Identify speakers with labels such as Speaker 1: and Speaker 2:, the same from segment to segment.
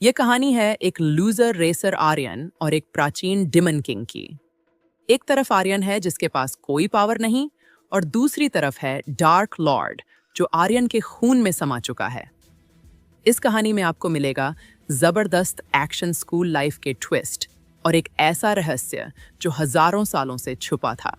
Speaker 1: ये कहानी है एक लूजर रेसर आर्यन और एक प्राचीन डिमन किंग की। एक तरफ आर्यन है जिसके पास कोई पावर नहीं, और दूसरी तरफ है डार्क लॉर्ड जो आर्यन के खून में समा चुका है। इस कहानी में आपको मिलेगा जबरदस्त एक्शन स्कूल लाइफ के ट्विस्ट और एक ऐसा रहस्य जो हजारों सालों से छुपा था।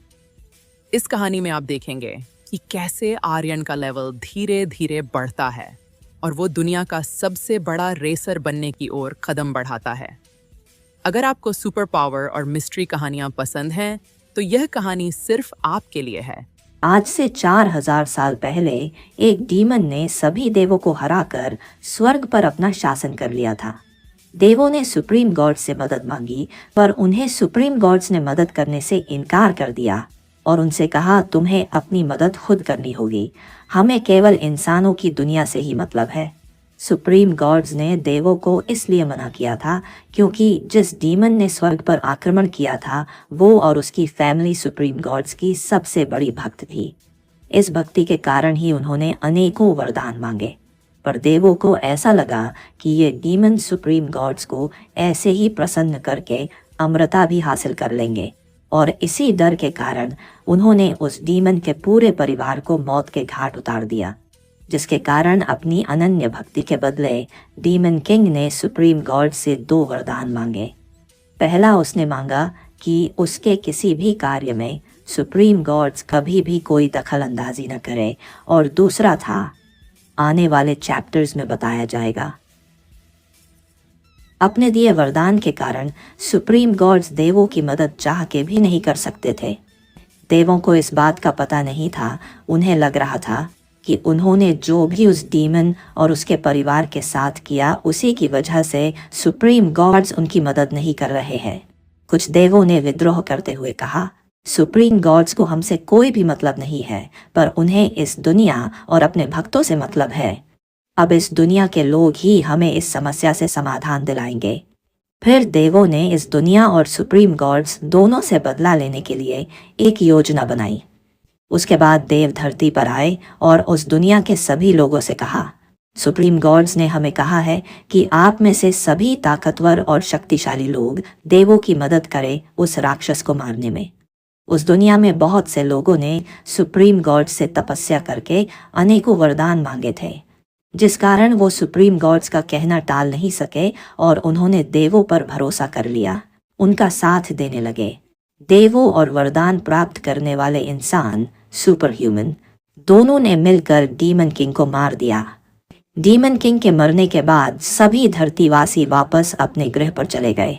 Speaker 1: इस कहानी में आप देखेंगे कि कैसे आर्यन का लेवल धीरे धीरे बढ़ता है और वो दुनिया का सबसे बड़ा रेसर बनने की ओर कदम बढ़ाता है। अगर आपको सुपर पावर और मिस्ट्री कहानियां पसंद हैं, तो यह कहानी सिर्फ आपके लिए है।
Speaker 2: आज से 4000 साल पहले एक डीमन ने सभी देवों को हराकर स्वर्ग पर अपना शासन कर लिया था। देवों ने सुप्रीम गॉड से मदद मांगी, पर उन्हें सुप्रीम गॉड्स ने मदद करने से इनकार कर दिया और उनसे कहा, तुम्हें अपनी मदद खुद करनी होगी, हमें केवल इंसानों की दुनिया से ही मतलब है। सुप्रीम गॉड्स ने देवों को इसलिए मना किया था क्योंकि जिस डीमन ने स्वर्ग पर आक्रमण किया था वो और उसकी फैमिली सुप्रीम गॉड्स की सबसे बड़ी भक्त थी। इस भक्ति के कारण ही उन्होंने अनेकों वरदान मांगे, पर देवों को ऐसा लगा कि ये डीमन सुप्रीम गॉड्स को ऐसे ही प्रसन्न करके अमरता भी हासिल कर लेंगे, और इसी डर के कारण उन्होंने उस डीमन के पूरे परिवार को मौत के घाट उतार दिया। जिसके कारण अपनी अनन्य भक्ति के बदले डीमन किंग ने सुप्रीम गॉड से 2 वरदान मांगे। पहला उसने मांगा कि उसके किसी भी कार्य में सुप्रीम गॉड्स कभी भी कोई दखल अंदाजी न करे, और दूसरा था, आने वाले चैप्टर्स में बताया जाएगा। अपने दिए वरदान के कारण सुप्रीम गॉड्स देवों की मदद चाह के भी नहीं कर सकते थे। देवों को इस बात का पता नहीं था। उन्हें लग रहा था कि उन्होंने जो भी उस डीमन और उसके परिवार के साथ किया उसी की वजह से सुप्रीम गॉड्स उनकी मदद नहीं कर रहे हैं। कुछ देवों ने विद्रोह करते हुए कहा, सुप्रीम गॉड्स को हमसे कोई भी मतलब नहीं है, पर उन्हें इस दुनिया और अपने भक्तों से मतलब है। अब इस दुनिया के लोग ही हमें इस समस्या से समाधान दिलाएंगे। फिर देवों ने इस दुनिया और सुप्रीम गॉड्स दोनों से बदला लेने के लिए एक योजना बनाई। उसके बाद देव धरती पर आए और उस दुनिया के सभी लोगों से कहा, सुप्रीम गॉड्स ने हमें कहा है कि आप में से सभी ताकतवर और शक्तिशाली लोग देवों की मदद करें उस राक्षस को मारने में। उस दुनिया में बहुत से लोगों ने सुप्रीम गॉड से तपस्या करके अनेकों वरदान मांगे थे, जिस कारण वो सुप्रीम गॉड्स का कहना टाल नहीं सके और उन्होंने देवों पर भरोसा कर लिया, उनका साथ देने लगे। देवों और वरदान प्राप्त करने वाले इंसान सुपर ह्यूमन दोनों ने मिलकर डीमन किंग को मार दिया। डीमन किंग के मरने के बाद सभी धरतीवासी वापस अपने गृह पर चले गए।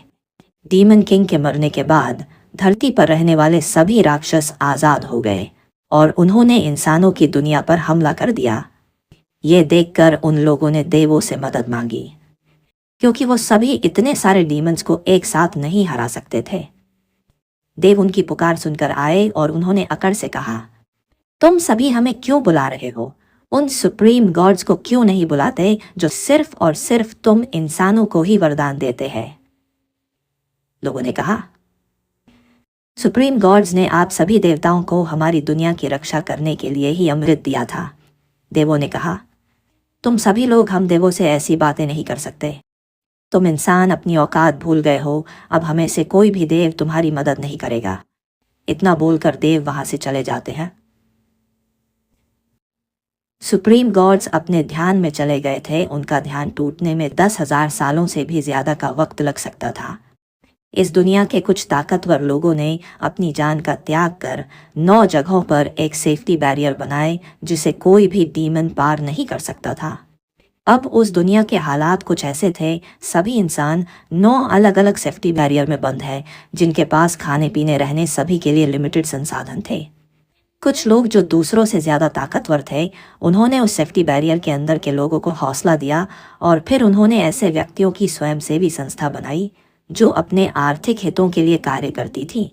Speaker 2: डीमन किंग के मरने के बाद धरती पर रहने वाले सभी राक्षस आजाद हो गए और उन्होंने इंसानों की दुनिया पर हमला कर दिया। ये देखकर उन लोगों ने देवों से मदद मांगी, क्योंकि वो सभी इतने सारे डीमंस को एक साथ नहीं हरा सकते थे। देव उनकी पुकार सुनकर आए और उन्होंने अकड़ से कहा, तुम सभी हमें क्यों बुला रहे हो? उन सुप्रीम गॉड्स को क्यों नहीं बुलाते जो सिर्फ और सिर्फ तुम इंसानों को ही वरदान देते हैं? लोगों ने कहा, सुप्रीम गॉड्स ने आप सभी देवताओं को हमारी दुनिया की रक्षा करने के लिए ही अमृत दिया था। देवों ने कहा, तुम सभी लोग हम देवों से ऐसी बातें नहीं कर सकते। तुम इंसान अपनी औकात भूल गए हो। अब हमें से कोई भी देव तुम्हारी मदद नहीं करेगा। इतना बोलकर देव वहां से चले जाते हैं। सुप्रीम गॉड्स अपने ध्यान में चले गए थे। उनका ध्यान टूटने में 10,000 सालों से भी ज्यादा का वक्त लग सकता था। इस दुनिया के कुछ ताकतवर लोगों ने अपनी जान का त्याग कर 9 जगहों पर एक सेफ्टी बैरियर बनाए जिसे कोई भी डीमन पार नहीं कर सकता था। अब उस दुनिया के हालात कुछ ऐसे थे, सभी इंसान 9 अलग अलग सेफ्टी बैरियर में बंद है, जिनके पास खाने पीने रहने सभी के लिए लिमिटेड संसाधन थे। कुछ लोग जो दूसरों से ज़्यादा ताकतवर थे, उन्होंने उस सेफ्टी बैरियर के अंदर के लोगों को हौसला दिया और फिर उन्होंने ऐसे व्यक्तियों की स्वयंसेवी संस्था बनाई जो अपने आर्थिक हितों के लिए कार्य करती थी।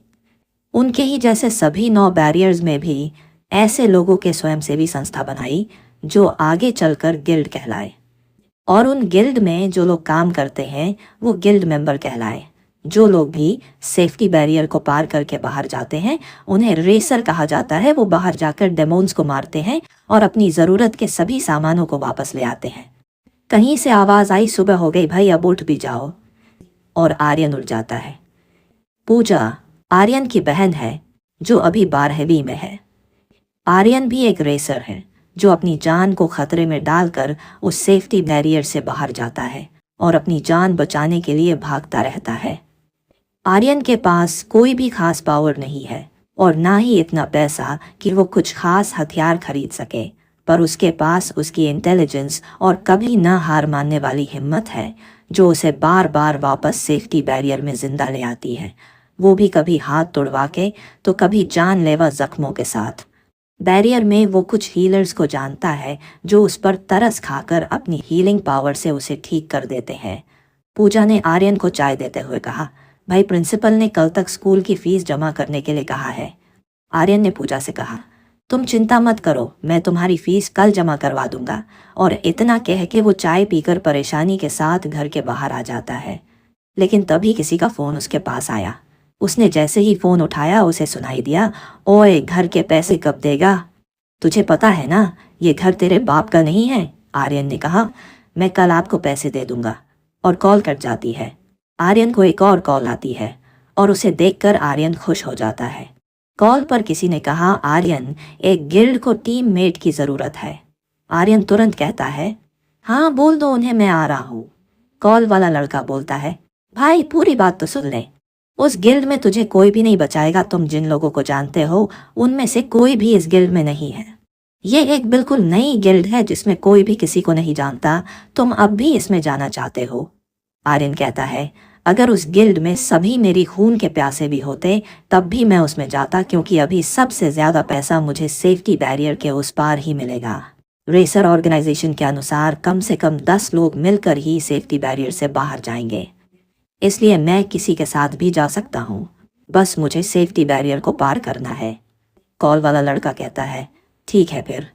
Speaker 2: उनके ही जैसे सभी 9 बैरियर्स में भी ऐसे लोगों के स्वयंसेवी संस्था बनाई जो आगे चलकर गिल्ड कहलाए, और उन गिल्ड में जो लोग काम करते हैं वो गिल्ड मेंबर कहलाए। जो लोग भी सेफ्टी बैरियर को पार करके बाहर जाते हैं उन्हें रेसर कहा जाता है। वो बाहर जाकर डेमोन्स को मारते हैं और अपनी ज़रूरत के सभी सामानों को वापस ले आते हैं। कहीं से आवाज आई, सुबह हो गई भाई, अब उठ भी जाओ। और आर्यन उठ जाता है। पूजा आर्यन की बहन है जो अभी 12वीं में है। आर्यन भी एक रेसर है जो अपनी जान को खतरे में डालकर उस सेफ्टी बैरियर से बाहर जाता है और अपनी जान बचाने के लिए भागता रहता है। आर्यन के पास कोई भी खास पावर नहीं है और ना ही इतना पैसा कि वो कुछ खास हथियार खरीद सके, पर उसके पास उसकी इंटेलिजेंस और कभी ना हार मानने वाली हिम्मत है जो उसे बार बार वापस सेफ्टी बैरियर में जिंदा ले आती है, वो भी कभी हाथ तोड़वा के तो कभी जानलेवा जख्मों के साथ। बैरियर में वो कुछ हीलर्स को जानता है जो उस पर तरस खाकर अपनी हीलिंग पावर से उसे ठीक कर देते हैं। पूजा ने आर्यन को चाय देते हुए कहा, भाई प्रिंसिपल ने कल तक स्कूल की फीस जमा करने के लिए कहा है। आर्यन ने पूजा से कहा, तुम चिंता मत करो, मैं तुम्हारी फीस कल जमा करवा दूंगा। और इतना कह के वो चाय पीकर परेशानी के साथ घर के बाहर आ जाता है। लेकिन तभी किसी का फोन उसके पास आया। उसने जैसे ही फोन उठाया उसे सुनाई दिया, ओए घर के पैसे कब देगा? तुझे पता है ना ये घर तेरे बाप का नहीं है। आर्यन ने कहा, मैं कल आपको पैसे दे दूंगा। और कॉल कट जाती है। आर्यन को एक और कॉल आती है और उसे देखकर आर्यन खुश हो जाता है। कॉल पर किसी ने कहा, आर्यन एक गिल्ड को टीम मेट की जरूरत है। आर्यन तुरंत कहता है, हाँ बोल दो उन्हें, मैं आ रहा हूँ। कॉल वाला लड़का बोलता है, भाई पूरी बात तो सुन ले, उस गिल्ड में तुझे कोई भी नहीं बचाएगा। तुम जिन लोगों को जानते हो उनमें से कोई भी इस गिल्ड में नहीं है। ये एक बिल्कुल नई गिल्ड है जिसमें कोई भी किसी को नहीं जानता। तुम अब भी इसमें जाना चाहते हो? आर्यन कहता है, अगर उस गिल्ड में सभी मेरी खून के प्यासे भी होते तब भी मैं उसमें जाता, क्योंकि अभी सबसे ज्यादा पैसा मुझे सेफ्टी बैरियर के उस पार ही मिलेगा। रेसर ऑर्गेनाइजेशन के अनुसार कम से कम 10 लोग मिलकर ही सेफ्टी बैरियर से बाहर जाएंगे, इसलिए मैं किसी के साथ भी जा सकता हूँ, बस मुझे सेफ्टी बैरियर को पार करना है। कॉल वाला लड़का कहता है, ठीक है फिर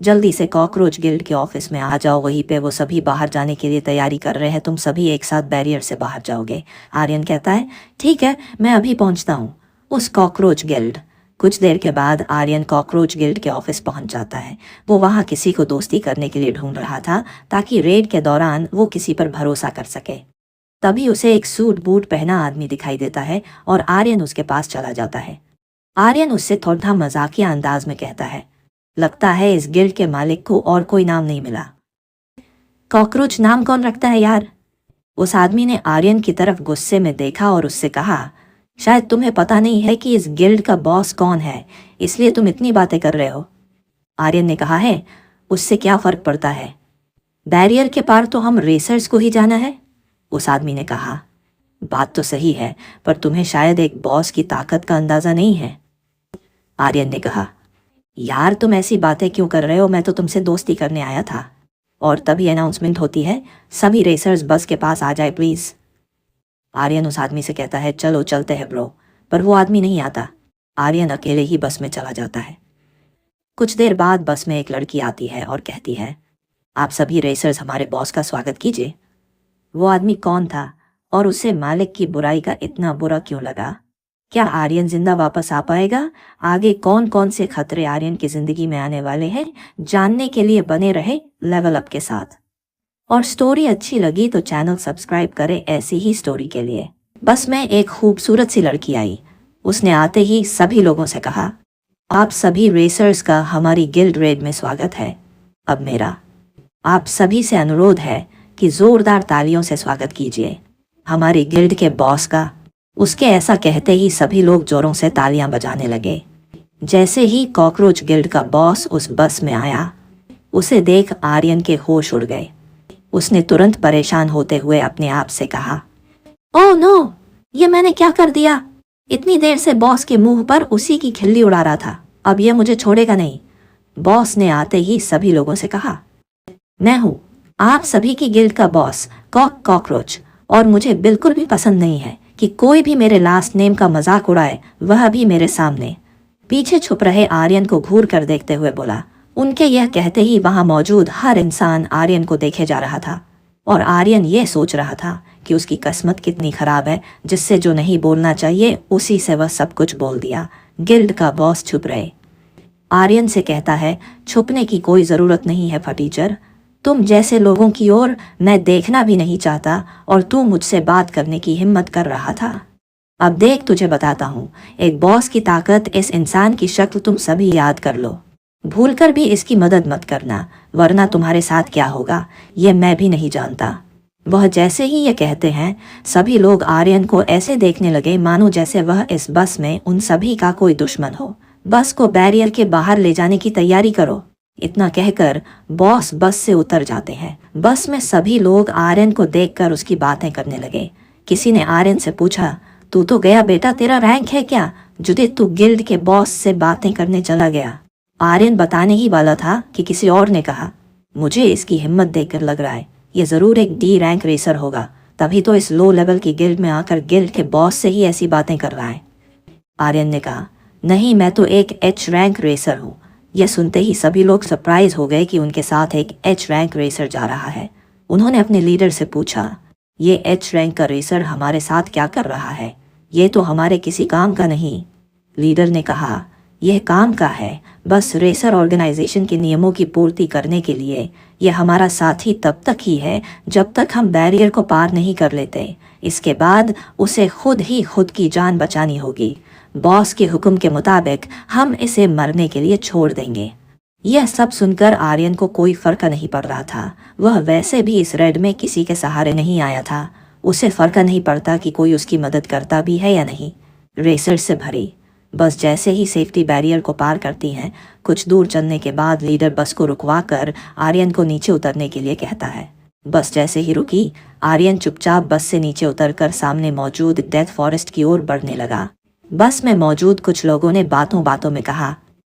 Speaker 2: जल्दी से कॉकरोच गिल्ड के ऑफिस में आ जाओ, वहीं पे वो सभी बाहर जाने के लिए तैयारी कर रहे हैं, तुम सभी एक साथ बैरियर से बाहर जाओगे। आर्यन कहता है, ठीक है मैं अभी पहुंचता हूँ उस कॉकरोच गिल्ड। कुछ देर के बाद आर्यन कॉकरोच गिल्ड के ऑफिस पहुंच जाता है। वो वहाँ किसी को दोस्ती करने के लिए ढूंढ रहा था ताकि रेड के दौरान वो किसी पर भरोसा कर सके। तभी उसे एक सूट बूट पहना आदमी दिखाई देता है और आर्यन उसके पास चला जाता है। आर्यन उससे थोड़ा मजाकिया अंदाज में कहता है, लगता है इस गिल्ड के मालिक को और कोई नाम नहीं मिला। कॉकरोच नाम कौन रखता है यार? उस आदमी ने आर्यन की तरफ गुस्से में देखा और उससे कहा, शायद तुम्हें पता नहीं है कि इस गिल्ड का बॉस कौन है, इसलिए तुम इतनी बातें कर रहे हो। आर्यन ने कहा है, उससे क्या फर्क पड़ता है, बैरियर के पार तो हम रेसर्स को ही जाना है। उस आदमी ने कहा, बात तो सही है, पर तुम्हें शायद एक बॉस की ताकत का अंदाजा नहीं है। आर्यन ने कहा, यार तुम ऐसी बातें क्यों कर रहे हो, मैं तो तुमसे दोस्ती करने आया था। और तभी अनाउंसमेंट होती है, सभी रेसर्स बस के पास आ जाए प्लीज। आर्यन उस आदमी से कहता है, चलो चलते हैं ब्रो, पर वो आदमी नहीं आता। आर्यन अकेले ही बस में चला जाता है। कुछ देर बाद बस में एक लड़की आती है और कहती है, आप सभी रेसर्स हमारे बॉस का स्वागत कीजिए। वो आदमी कौन था और उसे मालिक की बुराई का इतना बुरा क्यों लगा? क्या आर्यन जिंदा वापस आ पाएगा? आगे कौन कौन से खतरे आर्यन की जिंदगी में आने वाले हैं, जानने के लिए बने रहे लेवल अप के साथ। और स्टोरी अच्छी लगी तो चैनल सब्सक्राइब करें ऐसी ही स्टोरी के लिए। बस में एक खूबसूरत सी लड़की आई। उसने आते ही सभी लोगों से कहा, आप सभी रेसर्स का हमारी गिल्ड रेड में स्वागत है। अब मेरा आप सभी से अनुरोध है कि जोरदार तालियों से स्वागत कीजिए हमारी गिल्ड के बॉस का। उसके ऐसा कहते ही सभी लोग जोरों से तालियां बजाने लगे। जैसे ही कॉकरोच गिल्ड का बॉस उस बस में आया, उसे देख आर्यन के होश उड़ गए। उसने तुरंत परेशान होते हुए अपने आप से कहा, ओह नो, ये मैंने क्या कर दिया? इतनी देर से बॉस के मुंह पर उसी की खिल्ली उड़ा रहा था, अब ये मुझे छोड़ेगा नहीं। बॉस ने आते ही सभी लोगों से कहा, मैं हूँ आप सभी की गिल्ड का बॉस कॉकरोच, और मुझे बिल्कुल भी पसंद नहीं है कि कोई भी मेरे लास्ट नेम का मजाक उड़ाए, वह भी मेरे सामने। पीछे छुप रहे आर्यन को घूर कर देखते हुए बोला। उनके यह कहते ही वहां मौजूद हर इंसान आर्यन को देखे जा रहा था और आर्यन ये सोच रहा था कि उसकी किस्मत कितनी खराब है, जिससे जो नहीं बोलना चाहिए उसी से वह सब कुछ बोल दिया। गिल्ड का बॉस छुप रहे। आर्यन से कहता है, छुपने की कोई जरूरत नहीं है फटीचर, तुम जैसे लोगों की ओर मैं देखना भी नहीं चाहता और तू मुझसे बात करने की हिम्मत कर रहा था। अब देख तुझे बताता हूँ, एक बॉस की ताकत, इस इंसान की शक्ल तुम सभी याद कर लो। भूलकर भी इसकी मदद मत करना, वरना तुम्हारे साथ क्या होगा ये मैं भी नहीं जानता। वह जैसे ही ये कहते हैं, सभी लोग आर्यन को ऐसे देखने लगे मानो जैसे वह इस बस में उन सभी का कोई दुश्मन हो। बस को बैरियर के बाहर ले जाने की तैयारी करो। इतना कहकर बॉस बस से उतर जाते हैं। बस में सभी लोग आर्यन को देखकर उसकी बातें करने लगे। किसी ने आर्यन से पूछा, तू तो गया बेटा, तेरा रैंक है क्या जुदे तू गिल्ड के बॉस से बातें करने चला गया? आर्यन बताने ही वाला था कि किसी और ने कहा, मुझे इसकी हिम्मत देखकर लग रहा है ये जरूर एक डी रैंक रेसर होगा, तभी तो इस लो लेवल की गिल्ड में आकर गिल्ड के बॉस से ही ऐसी बातें कर रहा है। आर्यन ने कहा, नहीं, मैं तो एक एच रैंक रेसर हूँ। यह सुनते ही सभी लोग सरप्राइज हो गए कि उनके साथ एक एच रैंक रेसर जा रहा है। उन्होंने अपने लीडर से पूछा, ये एच रैंक का रेसर हमारे साथ क्या कर रहा है? ये तो हमारे किसी काम का नहीं। लीडर ने कहा, यह काम का है, बस रेसर ऑर्गेनाइजेशन के नियमों की पूर्ति करने के लिए। यह हमारा साथी तब तक ही है जब तक हम बैरियर को पार नहीं कर लेते। इसके बाद उसे खुद ही खुद की जान बचानी होगी। बॉस के हुक्म के मुताबिक हम इसे मरने के लिए छोड़ देंगे। यह सब सुनकर आर्यन को कोई फर्क नहीं पड़ रहा था। वह वैसे भी इस रेड में किसी के सहारे नहीं आया था। उसे फर्क नहीं पड़ता कि कोई उसकी मदद करता भी है या नहीं। रेसर से भरी बस जैसे ही सेफ्टी बैरियर को पार करती हैं, कुछ दूर चलने के बाद लीडर बस को रुकवा कर आर्यन को नीचे उतरने के लिए कहता है। बस जैसे ही रुकी, आर्यन चुपचाप बस से नीचे उतरकर सामने मौजूद डेथ फॉरेस्ट की ओर बढ़ने लगा। बस में मौजूद कुछ लोगों ने बातों बातों में कहा,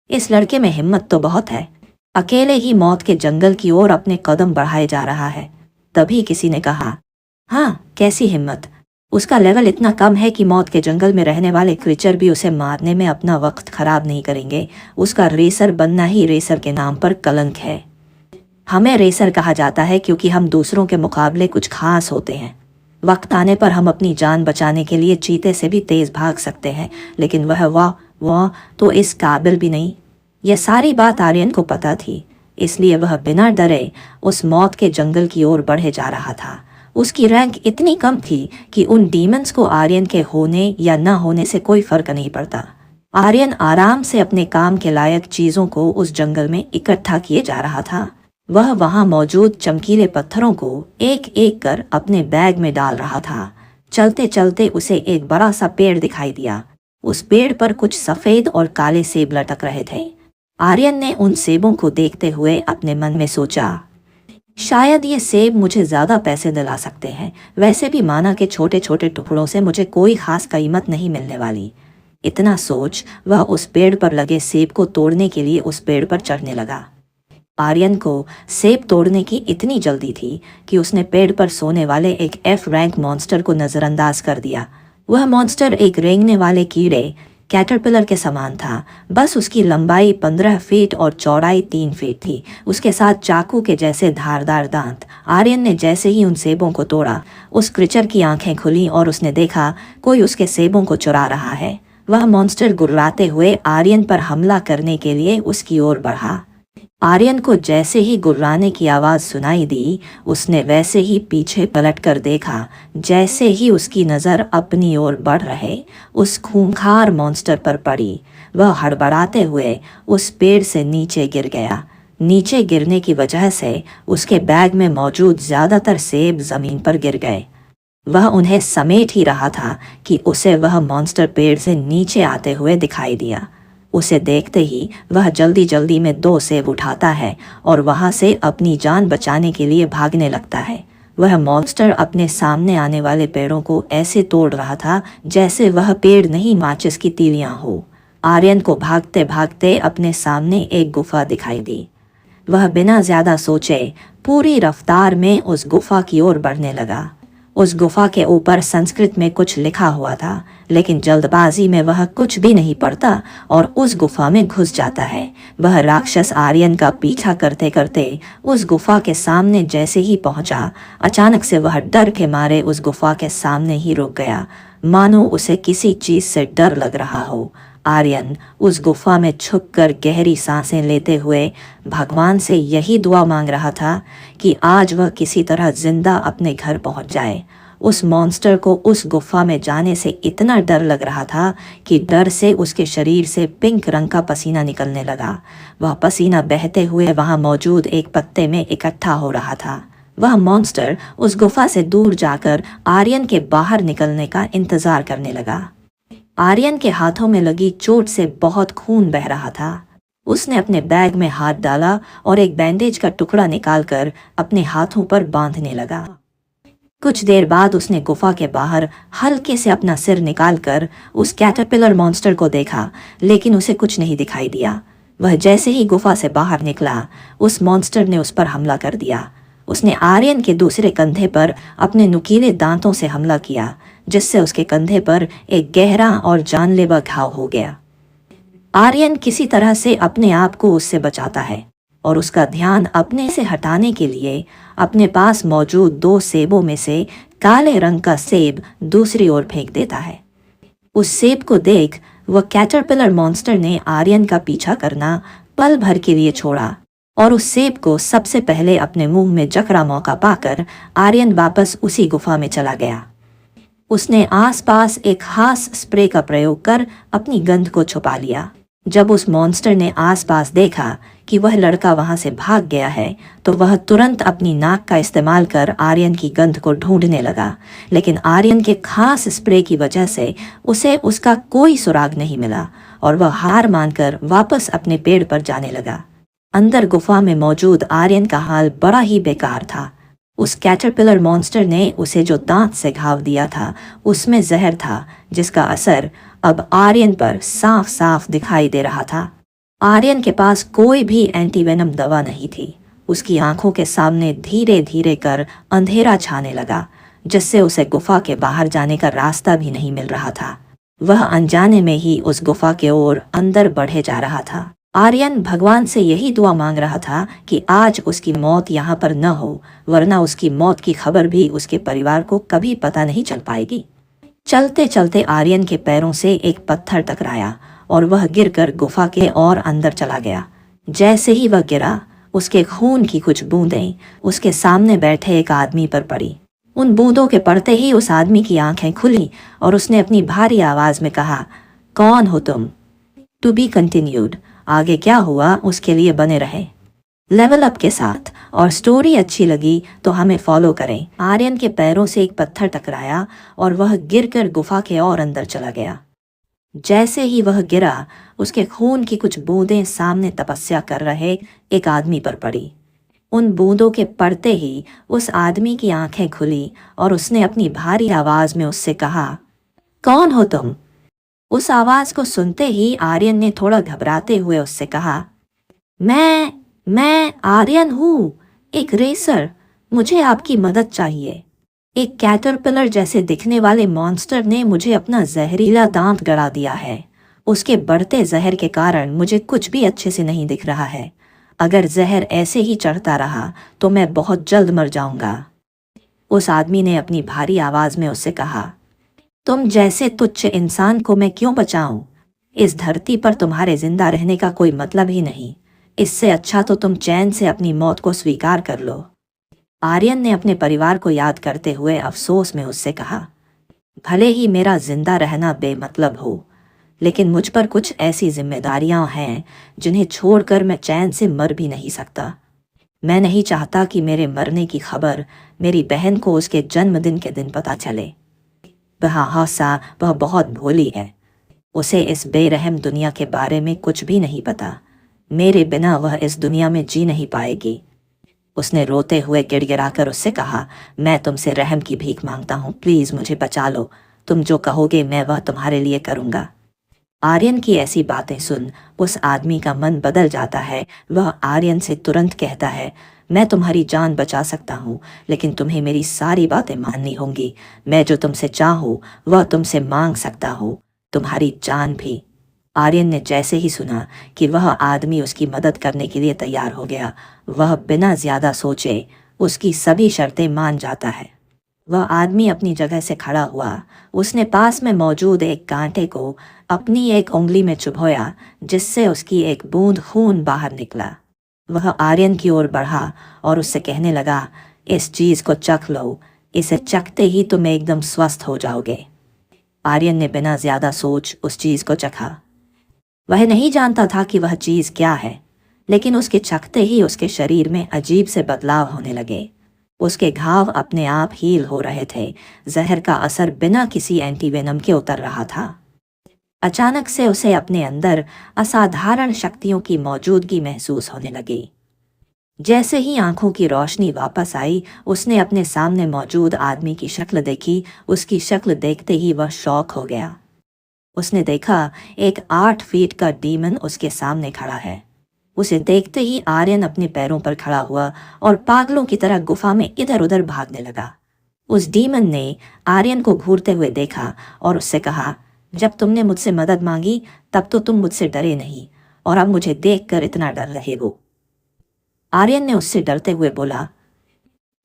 Speaker 2: इस लड़के में हिम्मत तो बहुत है, अकेले ही मौत के जंगल की ओर अपने कदम बढ़ाए जा रहा है। तभी किसी ने कहा, हाँ, कैसी हिम्मत, उसका लेवल इतना कम है कि मौत के जंगल में रहने वाले क्रीचर भी उसे मारने में अपना वक्त खराब नहीं करेंगे। उसका रेसर बनना ही रेसर के नाम पर कलंक है। हमें रेसर कहा जाता है क्योंकि हम दूसरों के मुकाबले कुछ खास होते हैं। वक्त आने पर हम अपनी जान बचाने के लिए चीते से भी तेज भाग सकते हैं, लेकिन वह तो इस काबिल भी नहीं। यह सारी बात आर्यन को पता थी, इसलिए वह बिना डरे उस मौत के जंगल की ओर बढ़े जा रहा था। उसकी रैंक इतनी कम थी कि उन डीमंस को आर्यन के होने या न होने से कोई फर्क नहीं पड़ता। आर्यन आराम से अपने काम के लायक चीजों को उस जंगल में इकट्ठा किए जा रहा था। वह वहां मौजूद चमकीले पत्थरों को एक एक कर अपने बैग में डाल रहा था। चलते चलते उसे एक बड़ा सा पेड़ दिखाई दिया। उस पेड़ पर कुछ सफेद और काले सेब लटक रहे थे। आर्यन ने उन सेबों को देखते हुए अपने मन में सोचा, शायद ये सेब मुझे ज्यादा पैसे दिला सकते हैं। वैसे भी माना के छोटे छोटे टुकड़ों से मुझे कोई खास कीमत नहीं मिलने वाली। इतना सोच वह उस पेड़ पर लगे सेब को तोड़ने के लिए उस पेड़ पर चढ़ने लगा। आर्यन को सेब तोड़ने की इतनी जल्दी थी कि उसने पेड़ पर सोने वाले एक एफ रैंक मॉन्स्टर को नजरअंदाज कर दिया। वह मॉन्स्टर एक रेंगने वाले कीड़े कैटरपिलर के समान था। बस उसकी लंबाई 15 फीट और चौड़ाई 3 फीट थी। उसके साथ चाकू के जैसे धारदार दांत। आर्यन ने जैसे ही उन सेबों को तोड़ा, उस क्रीचर की आंखें खुली और उसने देखा कोई उसके सेबों को चुरा रहा है। वह मॉन्स्टर गुर्राते हुए आर्यन पर हमला करने के लिए उसकी ओर बढ़ा। आर्यन को जैसे ही गुर्राने की आवाज सुनाई दी, उसने वैसे ही पीछे पलटकर देखा। जैसे ही उसकी नज़र अपनी ओर बढ़ रहे उस खूंखार मॉन्स्टर पर पड़ी, वह हड़बड़ाते हुए उस पेड़ से नीचे गिर गया। नीचे गिरने की वजह से उसके बैग में मौजूद ज्यादातर सेब जमीन पर गिर गए। वह उन्हें समेट ही रहा था कि उसे वह मॉन्स्टर पेड़ से नीचे आते हुए दिखाई दिया। उसे देखते ही वह जल्दी जल्दी में 2 सेब उठाता है और वहां से अपनी जान बचाने के लिए भागने लगता है। वह मॉन्स्टर अपने सामने आने वाले पेड़ों को ऐसे तोड़ रहा था जैसे वह पेड़ नहीं माचिस की तीलियां हो। आर्यन को भागते भागते अपने सामने एक गुफा दिखाई दी। वह बिना ज्यादा सोचे पूरी रफ्तार में उस गुफा की ओर बढ़ने लगा। उस गुफा के ऊपर संस्कृत में कुछ लिखा हुआ था, लेकिन जल्दबाजी में वह कुछ भी नहीं पढ़ता और उस गुफा में घुस जाता है। वह राक्षस आर्यन का पीछा करते करते उस गुफा के सामने जैसे ही पहुंचा, अचानक से वह डर के मारे उस गुफा के सामने ही रुक गया, मानो उसे किसी चीज से डर लग रहा हो। आर्यन उस गुफा में छुपकर गहरी सांसें लेते हुए भगवान से यही दुआ मांग रहा था कि आज वह किसी तरह जिंदा अपने घर पहुंच जाए। उस मॉन्स्टर को उस गुफा में जाने से इतना डर लग रहा था कि डर से उसके शरीर से पिंक रंग का पसीना निकलने लगा। वह पसीना बहते हुए वहां मौजूद एक पत्ते में इकट्ठा हो रहा था। वह मॉन्स्टर उस गुफा से दूर जाकर आर्यन के बाहर निकलने का इंतजार करने लगा। आर्यन के हाथों में लगी चोट से बहुत खून बह रहा था। उसने अपने बैग में हाथ डाला और एक बैंडेज का टुकड़ा निकालकर अपने हाथों पर बांधने लगा। कुछ देर बाद उसने गुफा के बाहर हल्के से अपना सिर निकालकर उस कैटरपिलर मॉन्स्टर को देखा, लेकिन उसे कुछ नहीं दिखाई दिया। वह जैसे ही गुफा से बाहर निकला, उस मॉन्स्टर ने उस पर हमला कर दिया। उसने आर्यन के दूसरे कंधे पर अपने नुकीले दांतों से हमला किया, जिससे उसके कंधे पर एक गहरा और जानलेवा घाव हो गया। आर्यन किसी तरह से अपने आप को उससे बचाता है और उसका ध्यान अपने से हटाने के लिए अपने पास मौजूद 2 सेबों में से काले रंग का सेब दूसरी ओर फेंक देता है। उस सेब को देख वह कैटरपिलर मॉन्स्टर ने आर्यन का पीछा करना पल भर के लिए छोड़ा और उस सेब को सबसे पहले अपने मुंह में जकड़ा मौका पाकर आर्यन वापस उसी गुफा में चला गया। उसने आसपास एक खास स्प्रे का प्रयोग कर अपनी गंध को छुपा लिया। जब उस मॉन्स्टर ने आसपास देखा कि वह लड़का वहां से भाग गया है, तो वह तुरंत अपनी नाक का इस्तेमाल कर आर्यन की गंध को ढूंढने लगा, लेकिन आर्यन के खास स्प्रे की वजह से उसे उसका कोई सुराग नहीं मिला और वह हार मानकर वापस अपने पेड़ पर जाने लगा। अंदर गुफा में मौजूद आर्यन का हाल बड़ा ही बेकार था। उस कैटरपिलर मॉन्स्टर ने उसे जो दांत से घाव दिया था उसमें जहर था, जिसका असर अब आर्यन पर साफ साफ दिखाई दे रहा था। आर्यन के पास कोई भी एंटीवेनम दवा नहीं थी। उसकी आंखों के सामने धीरे धीरे कर अंधेरा छाने लगा, जिससे उसे गुफा के बाहर जाने का रास्ता भी नहीं मिल रहा था। वह अनजाने में ही उस गुफा के ओर अंदर बढ़े जा रहा था। आर्यन भगवान से यही दुआ मांग रहा था कि आज उसकी मौत यहाँ पर न हो, वरना उसकी मौत की खबर भी उसके परिवार को कभी पता नहीं चल पाएगी। चलते चलते आर्यन के पैरों से एक पत्थर टकराया और वह गिरकर गुफा के और अंदर चला गया। जैसे ही वह गिरा, उसके खून की कुछ बूंदें उसके सामने बैठे एक आदमी पर पड़ी। उन बूंदों के पड़ते ही उस आदमी की आंखें खुली और उसने अपनी भारी आवाज में कहा, कौन हो तुम? To be continued. आगे क्या हुआ उसके लिए बने रहे लेवल अप के साथ, और स्टोरी अच्छी लगी तो हमें फॉलो करें। आर्यन के पैरों से एक पत्थर टकराया और वह गिरकर गुफा के और अंदर चला गया। जैसे ही वह गिरा, उसके खून की कुछ बूंदें सामने तपस्या कर रहे एक आदमी पर पड़ी। उन बूंदों के पड़ते ही उस आदमी की आंखें खुली और उसने अपनी भारी आवाज में उससे कहा, कौन हो तुम? उस आवाज को सुनते ही आर्यन ने थोड़ा घबराते हुए उससे कहा, मैं आर्यन हूँ, एक रेसर। मुझे आपकी मदद चाहिए। एक कैटरपिलर जैसे दिखने वाले मॉन्स्टर ने मुझे अपना जहरीला दांत गड़ा दिया है। उसके बढ़ते जहर के कारण मुझे कुछ भी अच्छे से नहीं दिख रहा है। अगर जहर ऐसे ही चढ़ता रहा तो मैं बहुत जल्द मर जाऊंगा। उस आदमी ने अपनी भारी आवाज में उससे कहा, तुम जैसे तुच्छ इंसान को मैं क्यों बचाऊं? इस धरती पर तुम्हारे जिंदा रहने का कोई मतलब ही नहीं। इससे अच्छा तो तुम चैन से अपनी मौत को स्वीकार कर लो। आर्यन ने अपने परिवार को याद करते हुए अफसोस में उससे कहा, भले ही मेरा जिंदा रहना बेमतलब हो, लेकिन मुझ पर कुछ ऐसी जिम्मेदारियां हैं जिन्हें छोड़कर मैं चैन से मर भी नहीं सकता। मैं नहीं चाहता कि मेरे मरने की खबर मेरी बहन को उसके जन्मदिन के दिन पता चले। वह बहुत भोली है। उसे इस बेरहम दुनिया के बारे में कुछ भी नहीं पता। मेरे बिना वह इस दुनिया में जी नहीं पाएगी। उसने रोते हुए गिड़गिड़ाकर उससे कहा, मैं तुमसे रहम की भीख मांगता हूँ, प्लीज मुझे बचा लो। तुम जो कहोगे मैं वह तुम्हारे लिए करूँगा। आर्यन की ऐसी बातें सुन उस आदमी का मन बदल जाता है। वह आर्यन से तुरंत कहता है, मैं तुम्हारी जान बचा सकता हूँ, लेकिन तुम्हें मेरी सारी बातें माननी होंगी। मैं जो तुमसे चाहूँ वह तुमसे मांग सकता हूँ, तुम्हारी जान भी। आर्यन ने जैसे ही सुना कि वह आदमी उसकी मदद करने के लिए तैयार हो गया, वह बिना ज्यादा सोचे उसकी सभी शर्तें मान जाता है। वह आदमी अपनी जगह से खड़ा हुआ। उसने पास में मौजूद एक कांटे को अपनी एक उंगली में चुभोया, जिससे उसकी एक बूंद खून बाहर निकला। वह आर्यन की ओर बढ़ा और उससे कहने लगा, इस चीज को चख लो, इसे चखते ही तुम एकदम स्वस्थ हो जाओगे। आर्यन ने बिना ज्यादा सोच उस चीज को चखा। वह नहीं जानता था कि वह चीज क्या है, लेकिन उसके चखते ही उसके शरीर में अजीब से बदलाव होने लगे। उसके घाव अपने आप हील हो रहे थे, जहर का असर बिना किसी एंटीवेनम के उतर रहा था। अचानक से उसे अपने अंदर असाधारण शक्तियों की मौजूदगी महसूस होने लगी। जैसे ही आंखों की रोशनी वापस आई, उसने अपने सामने मौजूद आदमी की शक्ल देखी। उसकी शक्ल देखते ही वह शॉक हो गया। उसने देखा एक 8 फीट का डीमन उसके सामने खड़ा है। उसे देखते ही आर्यन अपने पैरों पर खड़ा हुआ और पागलों की तरह गुफा में इधर उधर भागने लगा। उस डीमन ने आर्यन को घूरते हुए देखा और उससे कहा, जब तुमने मुझसे मदद मांगी तब तो तुम मुझसे डरे नहीं, और अब मुझे देखकर इतना डर रहे हो। आर्यन ने उससे डरते हुए बोला,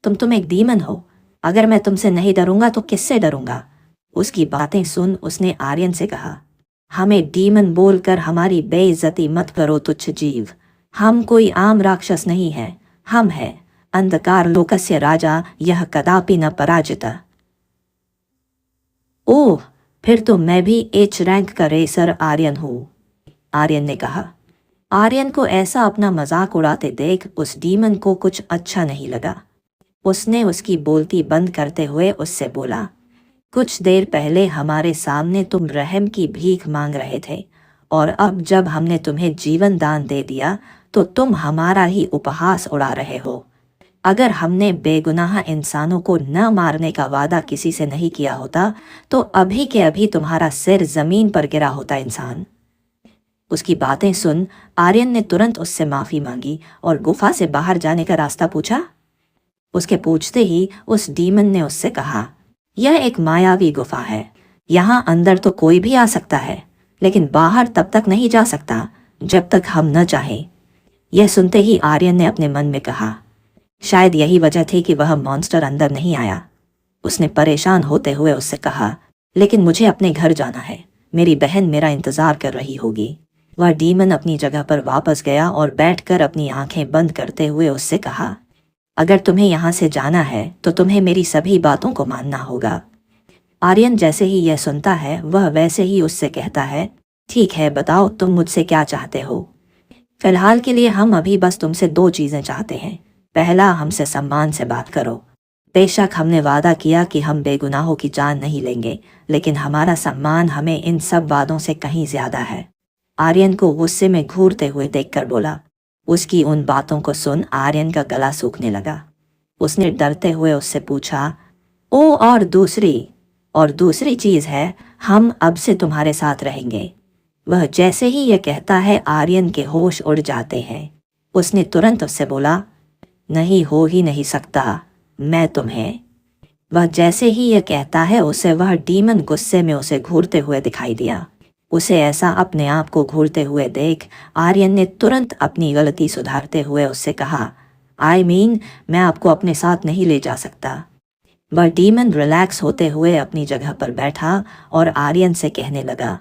Speaker 2: तुम एक डीमन हो, अगर मैं तुमसे नहीं डरूंगा तो किससे डरूंगा। उसकी बातें सुन उसने आर्यन से कहा, हमें डीमन बोलकर हमारी बेइज्जती मत करो तुच्छ जीव। हम कोई आम राक्षस नहीं हैं, हम हैं अंधकार लोकस्य राजा, यह कदापि न पराजिता। ओह, फिर तो मैं भी एच रैंक का रेसर आर्यन हूँ, आर्यन ने कहा। आर्यन को ऐसा अपना मजाक उड़ाते देख उस डीमन को कुछ अच्छा नहीं लगा। उसने उसकी बोलती बंद करते हुए उससे बोला, कुछ देर पहले हमारे सामने तुम रहम की भीख मांग रहे थे, और अब जब हमने तुम्हें जीवन दान दे दिया तो तुम हमारा ही उपहास उड़ा रहे हो। अगर हमने बेगुनाह इंसानों को न मारने का वादा किसी से नहीं किया होता तो अभी के अभी तुम्हारा सिर जमीन पर गिरा होता इंसान। उसकी बातें सुन आर्यन ने तुरंत उससे माफी मांगी और गुफा से बाहर जाने का रास्ता पूछा। उसके पूछते ही उस डीमन ने उससे कहा, यह एक मायावी गुफा है, यहाँ अंदर तो कोई भी आ सकता है, लेकिन बाहर तब तक नहीं जा सकता जब तक हम न चाहें। यह सुनते ही आर्यन ने अपने मन में कहा, शायद यही वजह थी कि वह मॉन्स्टर अंदर नहीं आया। उसने परेशान होते हुए उससे कहा, लेकिन मुझे अपने घर जाना है, मेरी बहन मेरा इंतजार कर रही होगी। वह डीमन अपनी जगह पर वापस गया और बैठकर अपनी आंखें बंद करते हुए उससे कहा, अगर तुम्हें यहाँ से जाना है तो तुम्हें मेरी सभी बातों को मानना होगा। आर्यन जैसे ही यह सुनता है वह वैसे ही उससे कहता है, ठीक है, बताओ तुम मुझसे क्या चाहते हो। फिलहाल के लिए हम अभी बस तुमसे 2 चीजें चाहते हैं। पहला, हमसे सम्मान से बात करो। बेशक हमने वादा किया कि हम बेगुनाहों की जान नहीं लेंगे, लेकिन हमारा सम्मान हमें इन सब वादों से कहीं ज्यादा है। आर्यन को गुस्से में घूरते हुए देखकर बोला। उसकी उन बातों को सुन आर्यन का गला सूखने लगा। उसने डरते हुए उससे पूछा, ओ और दूसरी चीज है, हम अब से तुम्हारे साथ रहेंगे। वह जैसे ही यह कहता है आर्यन के होश उड़ जाते हैं। उसने तुरंत उससे बोला, नहीं हो ही नहीं सकता, मैं तुम्हें। वह जैसे ही यह कहता है उसे वह डीमन गुस्से में उसे घूरते हुए दिखाई दिया। उसे ऐसा अपने आप को घूरते हुए देख आर्यन ने तुरंत अपनी गलती सुधारते हुए उससे कहा, मैं आपको अपने साथ नहीं ले जा सकता। वह डीमन रिलैक्स होते हुए अपनी जगह पर बैठा और आर्यन से कहने लगा,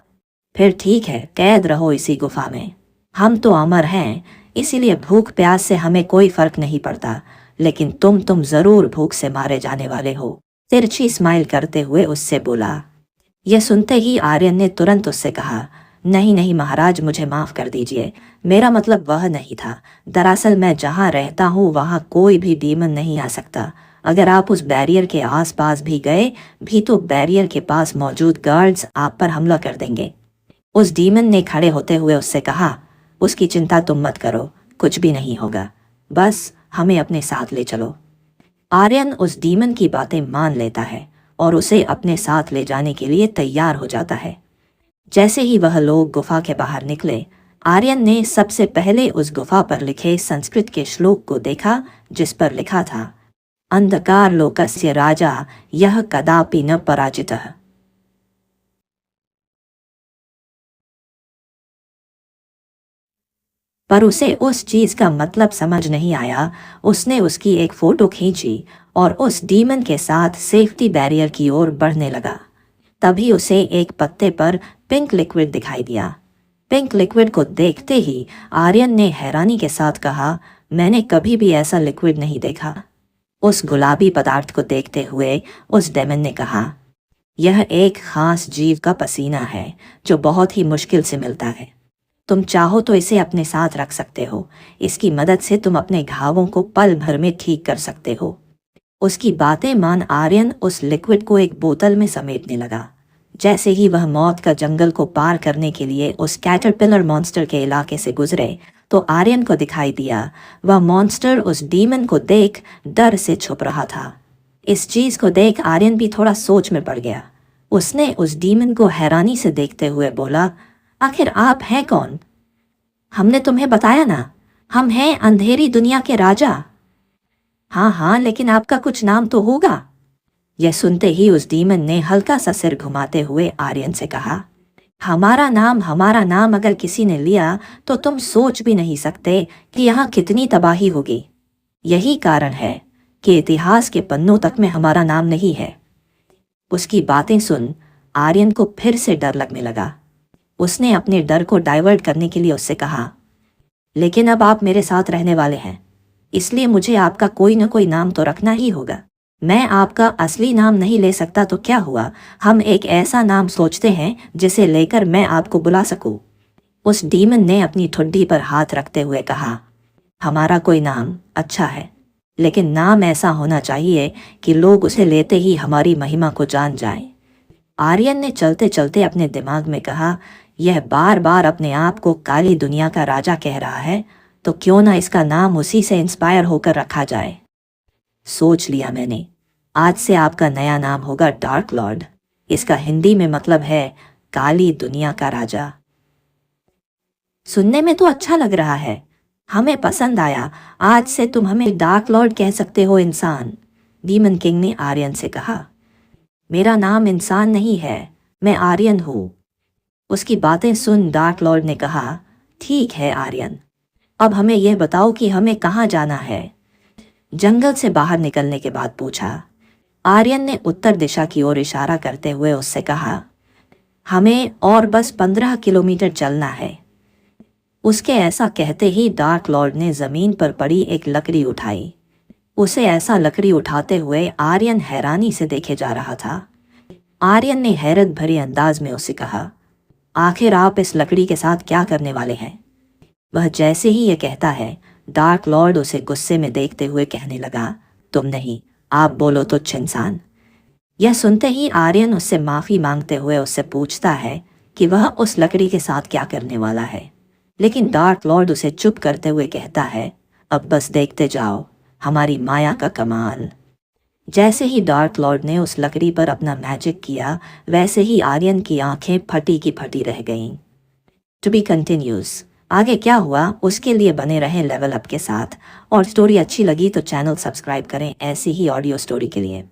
Speaker 2: फिर ठीक है, कैद रहो इसी गुफा में। हम तो अमर हैं, इसीलिए भूख प्यास से हमें कोई फर्क नहीं पड़ता, लेकिन तुम जरूर भूख से मारे जाने वाले हो। तिरछी स्माइल करते हुए उससे बोला। यह सुनते ही आर्यन ने तुरंत उससे कहा, नहीं महाराज, मुझे माफ कर दीजिए, मेरा मतलब वह नहीं था। दरअसल मैं जहाँ रहता हूँ वहाँ कोई भी डीमन नहीं आ सकता। अगर आप उस बैरियर के आसपास भी गए भी तो बैरियर के पास मौजूद गार्ड्स आप पर हमला कर देंगे। उस डीमन ने खड़े होते हुए उससे कहा, उसकी चिंता तुम मत करो, कुछ भी नहीं होगा, बस हमें अपने साथ ले चलो। आर्यन उस डीमन की बातें मान लेता है और उसे अपने साथ ले जाने के लिए तैयार हो जाता है। जैसे ही वह लोग गुफा के बाहर निकले, आर्यन ने सबसे पहले उस गुफा पर लिखे संस्कृत के श्लोक को देखा, जिस पर लिखा था, अंधकार लोकस्य राजा, यह कदापि न पराजितः। पर उसे उस चीज का मतलब समझ नहीं आया। उसने उसकी एक फोटो खींची और उस डीमन के साथ सेफ्टी बैरियर की ओर बढ़ने लगा। तभी उसे एक पत्ते पर पिंक लिक्विड दिखाई दिया। पिंक लिक्विड को देखते ही आर्यन ने हैरानी के साथ कहा, मैंने कभी भी ऐसा लिक्विड नहीं देखा। उस गुलाबी पदार्थ को देखते हुए उस डेमन ने कहा, यह एक खास जीव का पसीना है जो बहुत ही मुश्किल से मिलता है। तुम चाहो तो इसे अपने साथ रख सकते हो। इसकी मदद से तुम अपने घावों को पल भर में ठीक कर सकते हो। उसकी बातें मान आर्यन उस लिक्विड को एक बोतल में समेटने लगा। जैसे ही वह मौत का जंगल को पार करने के लिए उस कैटरपिलर मॉन्स्टर के इलाके से गुजरे तो आर्यन को दिखाई दिया वह मॉन्स्टर उस डीमन को देख डर से छुप रहा था। इस चीज को देख आर्यन भी थोड़ा सोच में पड़ गया। उसने उस डीमन को हैरानी से देखते हुए बोला, आखिर आप हैं कौन? हमने तुम्हें बताया ना, हम हैं अंधेरी दुनिया के राजा। हाँ हाँ, लेकिन आपका कुछ नाम तो होगा। यह सुनते ही उस डीमन ने हल्का सा सिर घुमाते हुए आर्यन से कहा, हमारा नाम अगर किसी ने लिया तो तुम सोच भी नहीं सकते कि यहाँ कितनी तबाही होगी। यही कारण है कि इतिहास के पन्नों तक में हमारा नाम नहीं है। उसकी बातें सुन आर्यन को फिर से डर लगने लगा। उसने अपने डर को डाइवर्ट करने के लिए उससे कहा, लेकिन अब आप मेरे साथ रहने वाले हैं, इसलिए मुझे आपका कोई न कोई नाम तो रखना ही होगा। मैं आपका असली नाम नहीं ले सकता तो क्या हुआ, हम एक ऐसा नाम सोचते हैं जिसे लेकर मैं आपको बुला सकूं। उस डीमन ने अपनी ठुड्डी पर हाथ रखते हुए कहा, हमारा कोई नाम अच्छा है, लेकिन नाम ऐसा होना चाहिए कि लोग उसे लेते ही हमारी महिमा को जान जाएं। आर्यन ने चलते चलते अपने दिमाग में कहा, यह बार बार अपने आप को काली दुनिया का राजा कह रहा है, तो क्यों ना इसका नाम उसी से इंस्पायर होकर रखा जाए। सोच लिया मैंने, आज से आपका नया नाम होगा डार्क लॉर्ड। इसका हिंदी में मतलब है काली दुनिया का राजा। सुनने में तो अच्छा लग रहा है, हमें पसंद आया। आज से तुम हमें डार्क लॉर्ड कह सकते हो इंसान। डीमन किंग ने आर्यन से कहा, मेरा नाम इंसान नहीं है, मैं आर्यन हूँ। उसकी बातें सुन डार्क लॉर्ड ने कहा, ठीक है आर्यन, अब हमें यह बताओ कि हमें कहाँ जाना है। जंगल से बाहर निकलने के बाद पूछा। आर्यन ने उत्तर दिशा की ओर इशारा करते हुए उससे कहा, हमें और बस 15 किलोमीटर चलना है। उसके ऐसा कहते ही डार्क लॉर्ड ने जमीन पर पड़ी एक लकड़ी उठाई। उसे ऐसा लकड़ी उठाते हुए आर्यन हैरानी से देखे जा रहा था। आर्यन ने हैरत भरे अंदाज में उसे कहा, आखिर आप इस लकड़ी के साथ क्या करने वाले हैं? वह जैसे ही ये कहता है, डार्क लॉर्ड उसे गुस्से में देखते हुए कहने लगा, तुम नहीं, आप बोलो तुच्छ इंसान। यह सुनते ही आर्यन उससे माफी मांगते हुए उससे पूछता है कि वह उस लकड़ी के साथ क्या करने वाला है, लेकिन डार्क लॉर्ड उसे चुप करते हुए कहता है, अब बस देखते जाओ हमारी माया का कमाल। जैसे ही डार्क लॉर्ड ने उस लकड़ी पर अपना मैजिक किया, वैसे ही आर्यन की आंखें फटी की फटी रह गईं। To be continues. आगे क्या हुआ उसके लिए बने रहें लेवल अप के साथ, और स्टोरी अच्छी लगी तो चैनल सब्सक्राइब करें ऐसी ही ऑडियो स्टोरी के लिए।